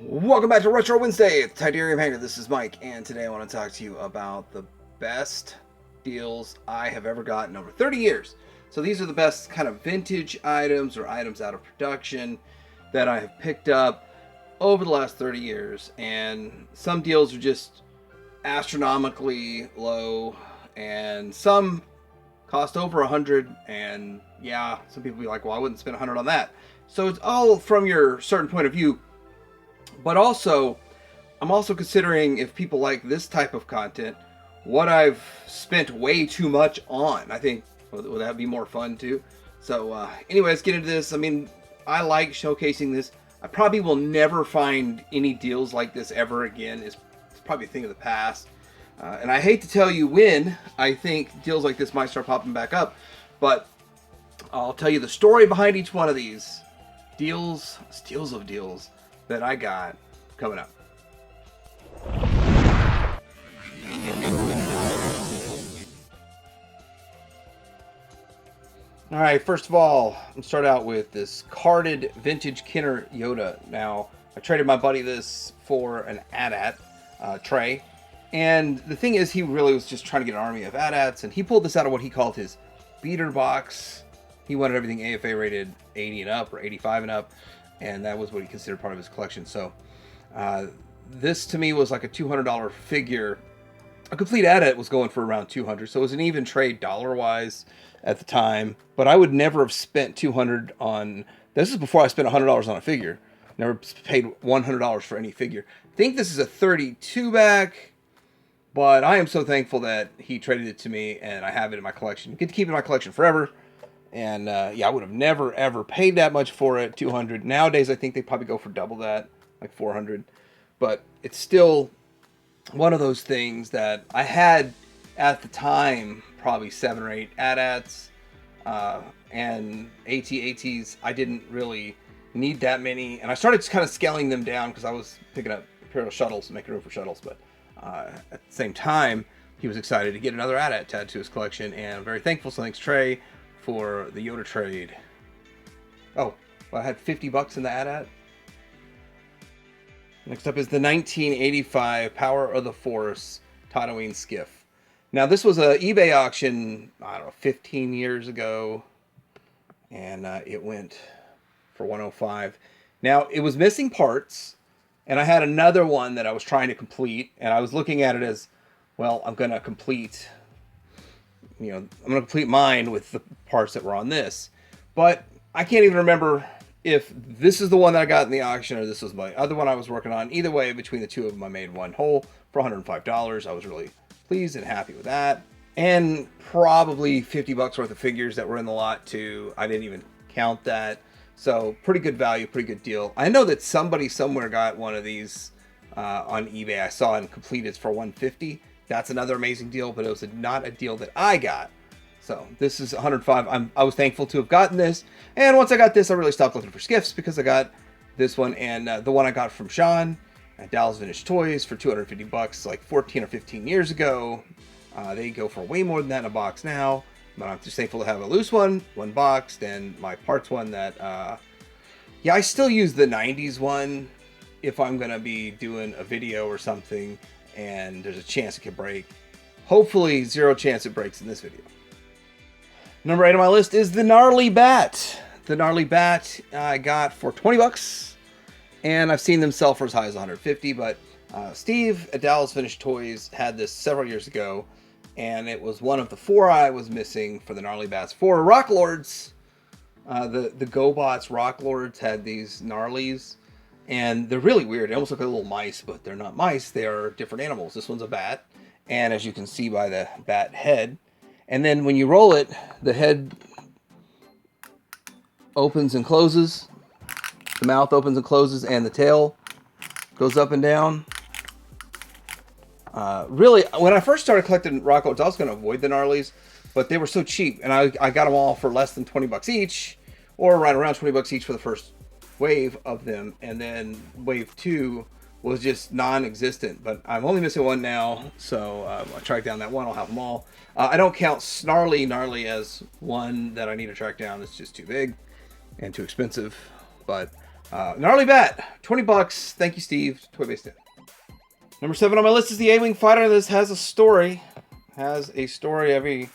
Welcome back to Retro Wednesday at the Titanium Hangar. This is Mike, and today I want to talk to you about the best deals I have ever gotten over 30 years. So these are the best kind of vintage items or items out of production that I have picked up over the last 30 years. And some deals are just astronomically low, and some cost over 100. And yeah, some people be like, well, I wouldn't spend 100 on that. So it's all from your certain point of view. But also, I'm also considering, if people like this type of content, what I've spent way too much on. I think, would that be more fun too? So anyway, let's get into this. I mean, I like showcasing this. I probably will never find any deals like this ever again. It's probably a thing of the past. And I hate to tell you when I think deals like this might start popping back up. But I'll tell you the story behind each one of these deals, steals of deals that I got coming up. All right, first of all, I'm gonna start out with this carded vintage Kenner Yoda. Now, I traded my buddy this for an AT-AT tray, and the thing is, he really was just trying to get an army of AT-ATs, and he pulled this out of what he called his beater box. He wanted everything AFA rated 80 and up or 85 and up, and that was what he considered part of his collection. So this to me was like a $200 figure. A complete AT-AT was going for around $200, so it was an even trade dollar-wise at the time. But I would never have spent $200 on... This is before I spent $100 on a figure. Never paid $100 for any figure. I think this is a 32 back, but I am so thankful that he traded it to me, and I have it in my collection. Get to keep it in my collection forever. And yeah, I would have never ever paid that much for it. $200 nowadays. I think they probably go for double that, like $400. But it's still one of those things that I had at the time, probably 7 or 8 AT-ATs and AT-ATs. I didn't really need that many, and I started kind of scaling them down because I was picking up Imperial shuttles and making room for shuttles. But at the same time, he was excited to get another AT-AT to add to his collection, and I'm very thankful. So thanks, Trey, for the Yoda trade. Oh, well, I had $50 in the AT-AT. Next up is the 1985 Power of the Force Tatooine SKIFF. Now, this was an eBay auction, I don't know, 15 years ago, and it went for $105. Now, it was missing parts, and I had another one that I was trying to complete, and I was looking at it as, well, I'm going to complete... I'm going to complete mine with the parts that were on this. But I can't even remember if this is the one that I got in the auction or this was my other one I was working on. Either way, between the two of them, I made one whole for $105. I was really pleased and happy with that. And probably $50 worth of figures that were in the lot too. I didn't even count that. So pretty good value, pretty good deal. I know that somebody somewhere got one of these on eBay. I saw it completed for $150. That's another amazing deal, but it was not a deal that I got. So this is $105. I was thankful to have gotten this. And once I got this, I really stopped looking for SKIFFs because I got this one and the one I got from Sean at Dallas Vintage Toys for $250 like 14 or 15 years ago. They go for way more than that in a box now. But I'm just thankful to have a loose one boxed, and my parts one that, yeah, I still use the 90s one if I'm going to be doing a video or something and there's a chance it could break. Hopefully, zero chance it breaks in this video. Number 8 on my list is the Gnarly Bat. The Gnarly Bat I got for $20, and I've seen them sell for as high as $150. But Steve at Dallas Vintage Toys had this several years ago, and it was one of the 4 I was missing for the Gnarly Bats. 4 Rock Lords. The GoBots Rock Lords had these Gnarlies. And they're really weird. They almost look like little mice, but they're not mice. They are different animals. This one's a bat. And as you can see by the bat head. And then when you roll it, the head opens and closes. The mouth opens and closes. And the tail goes up and down. Really, when I first started collecting Rock Lords, I was going to avoid the Gnarlies. But they were so cheap. And I got them all for less than $20 each. Or right around $20 each for the first wave of them, and then wave 2 was just non-existent. But I'm only missing one now, so I tracked down that one. I'll have them all. I don't count Gnarly as one that I need to track down. It's just too big and too expensive. But Gnarly Bat, 20 bucks. Thank you, Steve. Toy Based Dad. Number 7 on my list is the A-Wing Fighter. This has a story. Every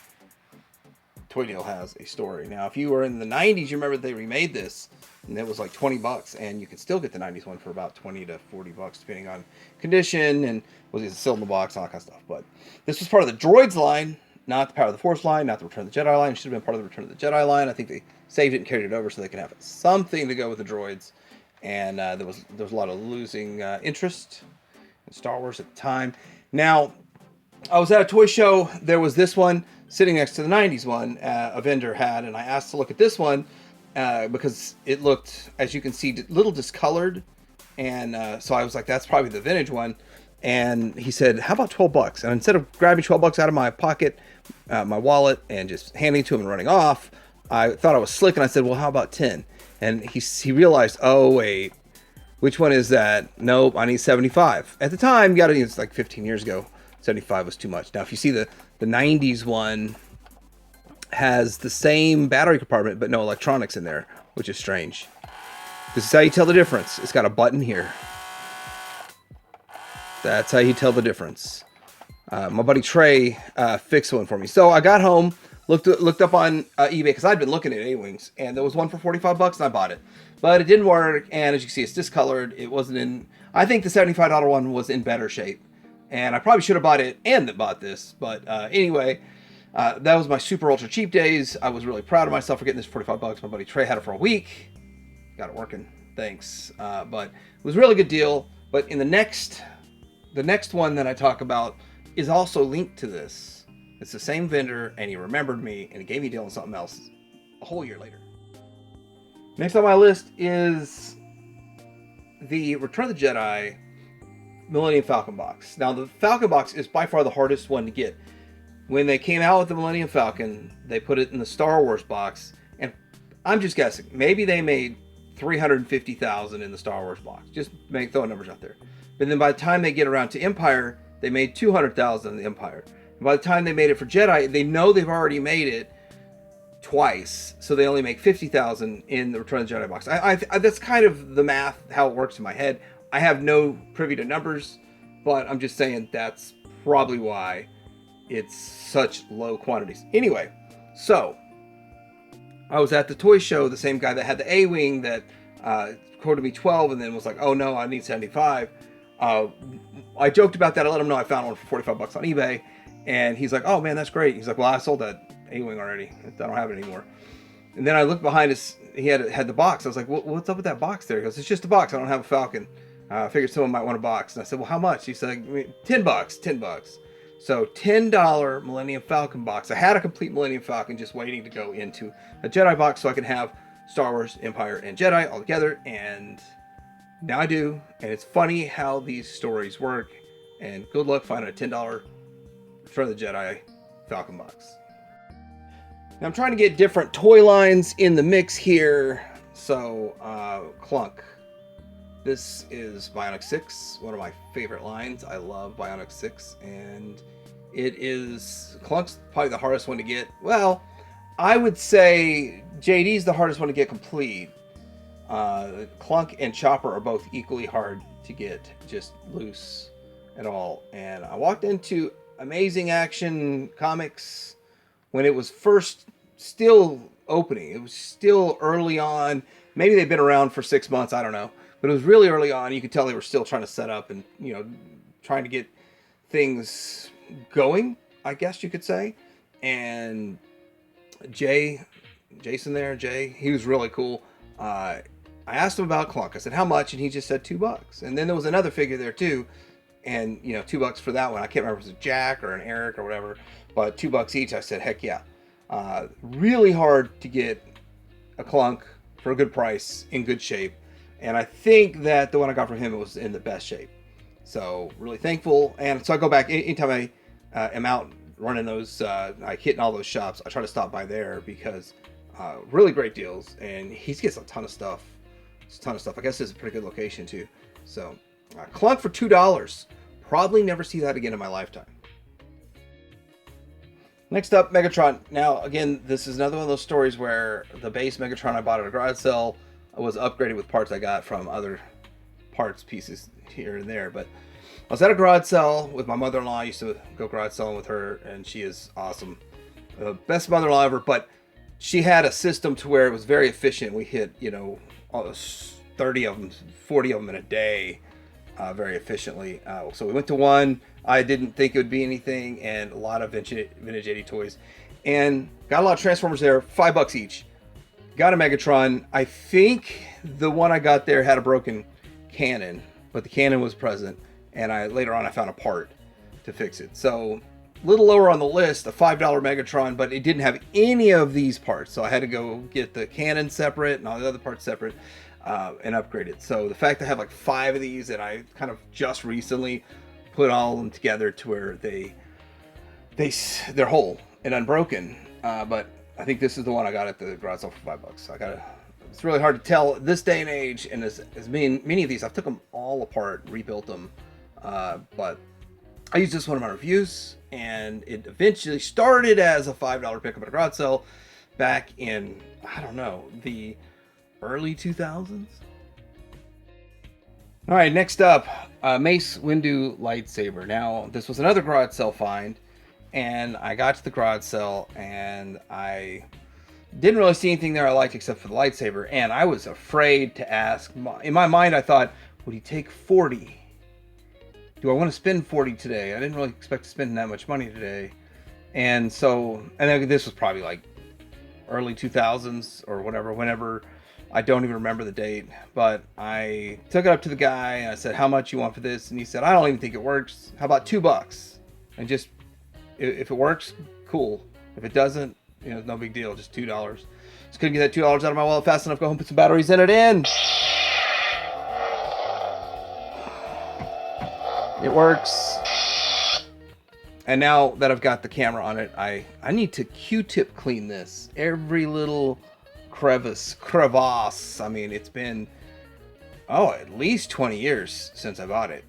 toy deal has a story. Now, if you were in the 90s, you remember they remade this, and it was like 20 bucks, and you could still get the 90s one for about 20 to 40 bucks, depending on condition, and was it still in the box, all that kind of stuff. But this was part of the Droids line, not the Power of the Force line, not the Return of the Jedi line. It should have been part of the Return of the Jedi line. I think they saved it and carried it over so they can have something to go with the droids. And there was a lot of losing interest in Star Wars at the time. Now, I was at a toy show. There was this one sitting next to the 90s one a vendor had, and I asked to look at this one because it looked, as you can see, a little discolored. And so I was like, that's probably the vintage one. And he said, how about 12 bucks? And instead of grabbing 12 bucks out of my pocket, my wallet, and just handing it to him and running off, I thought I was slick, and I said, well, how about 10? And he realized, oh, wait, which one is that? Nope, I need 75. At the time, it's like 15 years ago, 75 was too much. Now, if you see the 90s one has the same battery compartment, but no electronics in there, which is strange. This is how you tell the difference. It's got a button here. That's how you tell the difference. My buddy Trey fixed one for me. So I got home, looked up on eBay, because I'd been looking at A-Wings, and there was one for 45 bucks, and I bought it. But it didn't work, and as you can see, it's discolored. It wasn't in... I think the $75 one was in better shape, and I probably should have bought it and bought this. But anyway, that was my super ultra cheap days. I was really proud of myself for getting this for 45 bucks. My buddy Trey had it for a week. Got it working. Thanks. But it was a really good deal. But in the next one that I talk about is also linked to this. It's the same vendor, and he remembered me, and he gave me a deal on something else a whole year later. Next on my list is the Return of the Jedi Millennium Falcon box. Now, the Falcon box is by far the hardest one to get. When they came out with the Millennium Falcon, they put it in the Star Wars box, and I'm just guessing, maybe they made 350,000 in the Star Wars box. Just throwing numbers out there. But then by the time they get around to Empire, they made 200,000 in the Empire. And by the time they made it for Jedi, they know they've already made it twice, so they only make 50,000 in the Return of the Jedi box. I that's kind of the math, how it works in my head. I have no privy to numbers, but I'm just saying that's probably why it's such low quantities. Anyway, so I was at the toy show, the same guy that had the A-Wing that quoted me 12 and then was like, oh no, I need 75. I joked about that. I let him know I found one for 45 bucks on eBay, and he's like, oh man, that's great. He's like, well, I sold that A-Wing already. I don't have it anymore. And then I looked behind us. He had the box. I was like, what's up with that box there? He goes, it's just a box. I don't have a Falcon. I figured someone might want a box. And I said, well, how much? He said, $10 bucks, $10 bucks. So $10 Millennium Falcon box. I had a complete Millennium Falcon just waiting to go into a Jedi box so I could have Star Wars, Empire, and Jedi all together. And now I do. And it's funny how these stories work. And good luck finding a $10 Return of the Jedi Falcon box. Now I'm trying to get different toy lines in the mix here. So, Clunk. This is Bionic 6, one of my favorite lines. I love Bionic 6, and Clunk's probably the hardest one to get. Well, I would say JD's the hardest one to get complete. Clunk and Chopper are both equally hard to get just loose at all. And I walked into Amazing Action Comics when it was first still opening. It was still early on. Maybe they've been around for 6 months, I don't know. But it was really early on. You could tell they were still trying to set up and, trying to get things going, I guess you could say. And Jason, he was really cool. I asked him about Clunk. I said, how much? And he just said $2. And then there was another figure there too. And, $2 for that one. I can't remember if it was a Jack or an Eric or whatever. But $2 each. I said, heck yeah. Really hard to get a Clunk for a good price, in good shape. And I think that the one I got from him was in the best shape. So really thankful. And so I go back anytime I am out running those, like hitting all those shops, I try to stop by there because really great deals. And he gets a ton of stuff. It's a ton of stuff. I guess it's a pretty good location too. So Clunk for $2. Probably never see that again in my lifetime. Next up, Megatron. Now, again, this is another one of those stories where the base Megatron I bought at a garage sale was upgraded with parts I got from other parts pieces here and there. But I was at a garage sale with my mother-in-law. I used to go garage selling with her, and she is awesome. Best mother-in-law ever. But she had a system to where it was very efficient. We hit, you know, 30 of them, 40 of them in a day, very efficiently. So we went to one. I didn't think it would be anything, and a lot of vintage 80 toys, and got a lot of Transformers there. $5 each. Got a Megatron. I think the one I got there had a broken cannon, but the cannon was present, and later on I found a part to fix it. So a little lower on the list, a $5 Megatron, but it didn't have any of these parts, so I had to go get the cannon separate and all the other parts separate and upgrade it. So the fact that I have like 5 of these, and I kind of just recently put all of them together to where they're whole and unbroken. But I think this is the one I got at the garage sale for $5. It's really hard to tell this day and age, and as many of these, I've took them all apart, rebuilt them, but I used this one in my reviews, and it eventually started as a $5 pickup at a garage sale back in, I don't know, the early 2000s. All right, next up, Mace Windu lightsaber. Now, this was another garage sale find, and I got to the garage sale, and I didn't really see anything there I liked except for the lightsaber, and I was afraid to ask. In my mind, I thought, would he take 40? Do I want to spend 40 today? I didn't really expect to spend that much money today. And so, and then this was probably like early 2000s or whatever, whenever, I don't even remember the date, but I took it up to the guy and I said, how much you want for this? And he said, I don't even think it works. How about $2? And just, if it works, cool. If it doesn't, you know, no big deal, just $2. Just couldn't get that $2 out of my wallet fast enough. Go home, put some batteries in it. It works. And now that I've got the camera on it, I need to Q-tip clean this. Every little crevasse. I mean, it's been, at least 20 years since I bought it.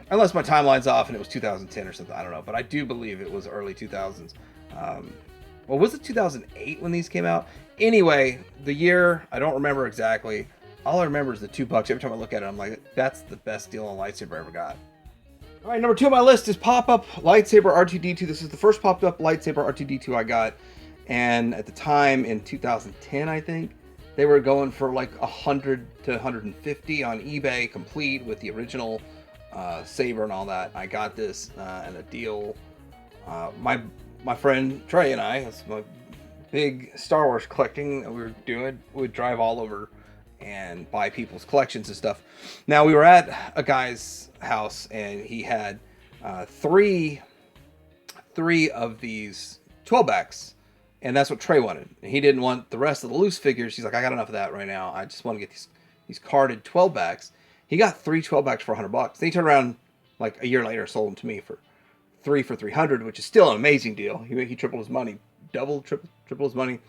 Unless my timeline's off and it was 2010 or something. I don't know. But I do believe it was early 2000s. Well, was it 2008 when these came out? Anyway, the year, I don't remember exactly. All I remember is the $2. Every time I look at it, I'm like, that's the best deal on lightsaber I ever got. All right, number 2 on my list is pop-up lightsaber R2-D2. This is the first popped-up lightsaber R2-D2 I got. And at the time, in 2010, I think, they were going for like 100 to 150 on eBay, complete with the original saber and all that. I got this at a deal. My friend Trey and I, that's my big Star Wars collecting we'd drive all over and buy people's collections and stuff. Now, we were at a guy's house, and he had three of these 12-backs, and that's what Trey wanted. He didn't want the rest of the loose figures. He's like, I got enough of that right now. I just want to get these carded 12-backs. He got 3 12-backs for $100. Then he turned around like a year later, sold them to me for 3 for $300, which is still an amazing deal. He tripled his money, triple his money,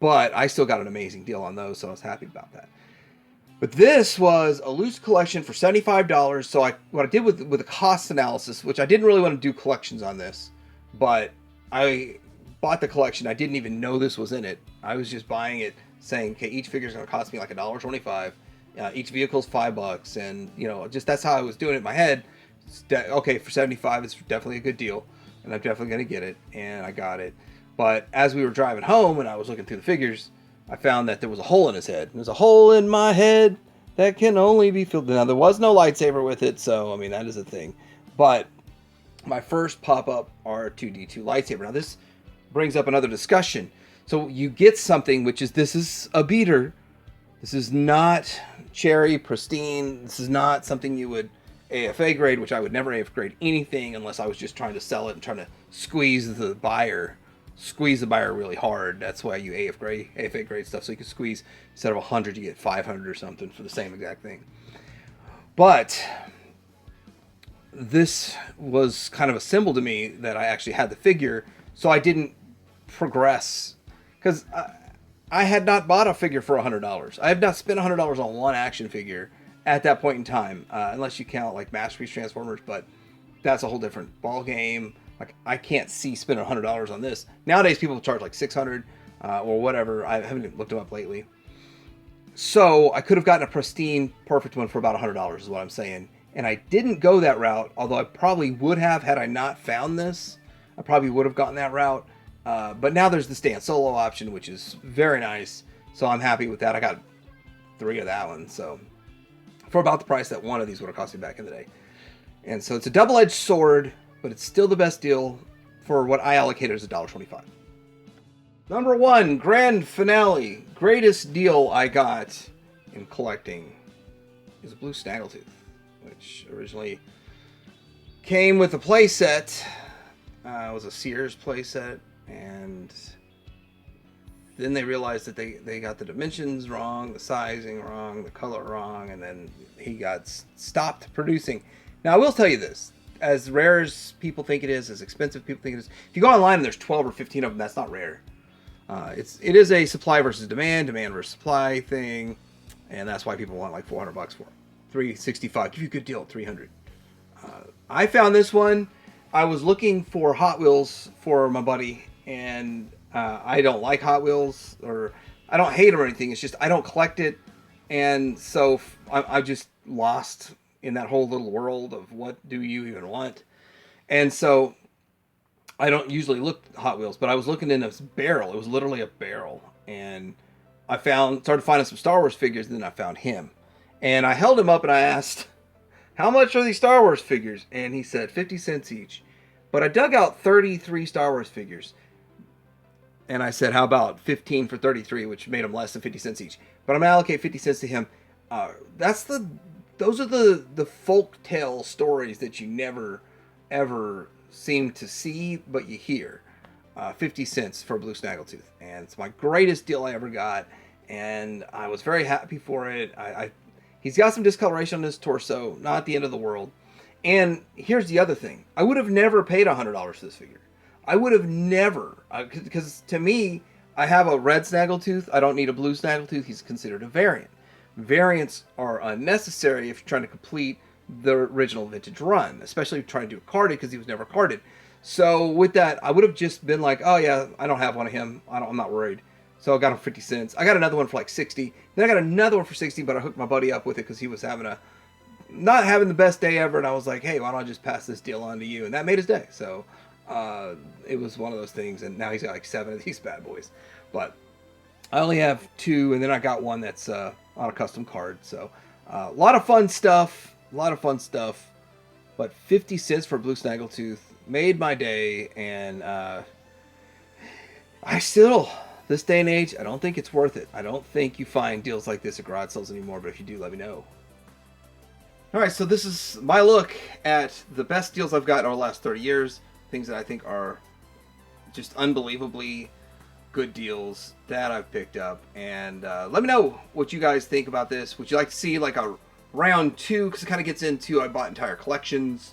but I still got an amazing deal on those, so I was happy about that. But this was a loose collection for $75. So what I did with a cost analysis, which I didn't really want to do collections on this, but I bought the collection. I didn't even know this was in it. I was just buying it saying, okay, each figure is going to cost me like $1.25. Each vehicle's $5. And, you know, just that's how I was doing it in my head. Okay, for $75, it's definitely a good deal. And I'm definitely going to get it. And I got it. But as we were driving home and I was looking through the figures, I found that there was a hole in his head. There's a hole in my head that can only be filled. Now, there was no lightsaber with it, so, I mean, that is a thing. But my first pop-up R2-D2 lightsaber. Now, this brings up another discussion. So you get something, this is a beater. This is not cherry, pristine. This is not something you would AFA grade, which I would never AFA grade anything unless I was just trying to sell it and trying to squeeze the buyer really hard. That's why you AFA grade stuff, so you can squeeze, instead of 100, you get 500 or something for the same exact thing. But this was kind of a symbol to me that I actually had the figure, so I didn't progress, because I had not bought a figure for $100. I have not spent $100 on one action figure at that point in time, unless you count like Masterpiece Transformers, but that's a whole different ball game. Like, I can't see spending $100 on this. Nowadays, people charge like $600 or whatever. I haven't looked them up lately. So I could have gotten a pristine, perfect one for about $100 is what I'm saying. And I didn't go that route, although I probably would have had I not found this. I probably would have gotten that route. But now there's the stand solo option, which is very nice. So I'm happy with that. I got 3 of that one. So for about the price that one of these would have cost me back in the day. And so it's a double-edged sword, but it's still the best deal for what I allocated as $1.25. Number 1, grand finale. Greatest deal I got in collecting is a blue Snaggletooth, which originally came with a playset. It was a Sears playset, and then they realized that they got the dimensions wrong, the sizing wrong, the color wrong, and then he got stopped producing. Now, I will tell you this. As rare as people think it is, as expensive people think it is, if you go online and there's 12 or 15 of them, that's not rare. It is a supply versus demand versus supply thing, and that's why people want like $400 for it. $365. Give you a good deal at $300. I found this one. I was looking for Hot Wheels for my buddy, and I don't like Hot Wheels, or I don't hate them or anything. It's just I don't collect it, and so I just lost in that whole little world of what do you even want. And so I don't usually look at Hot Wheels, but I was looking in this barrel. It was literally a barrel, and I started finding some Star Wars figures, and then I found him. And I held him up and I asked, how much are these Star Wars figures? And he said 50 cents each. But I dug out 33 Star Wars figures. And I said, how about 15 for 33, which made them less than 50 cents each. But I'm going to allocate 50 cents to him. Those are the folk tale stories that you never, ever seem to see, but you hear. 50 cents for a blue Snaggletooth. And it's my greatest deal I ever got. And I was very happy for it. He's got some discoloration on his torso, not the end of the world. And here's the other thing. I would have never paid $100 for this figure. I would have never. Because to me, I have a red Snaggletooth. I don't need a blue Snaggletooth. He's considered a variant. Variants are unnecessary if you're trying to complete the original vintage run. Especially if you're trying to do a carded, because he was never carded. So with that, I would have just been like, oh yeah, I don't have one of him. I'm not worried. So I got him 50 cents. I got another one for like 60. Then I got another one for 60, but I hooked my buddy up with it because he was not having the best day ever. And I was like, hey, why don't I just pass this deal on to you? And that made his day. So it was one of those things. And now he's got like 7 of these bad boys. But I only have 2. And then I got one that's on a custom card. So a lot of fun stuff. But 50 cents for a blue Snaggletooth made my day. And I still... this day and age, I don't think it's worth it. I don't think you find deals like this at garage sales anymore, but if you do, let me know. Alright, so this is my look at the best deals I've gotten over the last 30 years. Things that I think are just unbelievably good deals that I've picked up. And let me know what you guys think about this. Would you like to see like a round 2? Because it kind of gets into, I bought entire collections,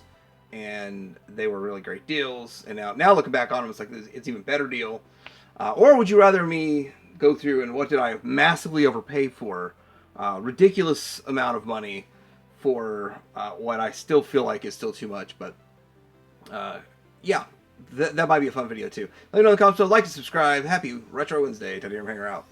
and they were really great deals. And now looking back on them, it's like it's even better deal. Or would you rather me go through and what did I massively overpay for? Ridiculous amount of money for what I still feel like is still too much. But yeah, that might be a fun video too. Let me know in the comments below. Like and subscribe. Happy Retro Wednesday. Tatooine Hanger out.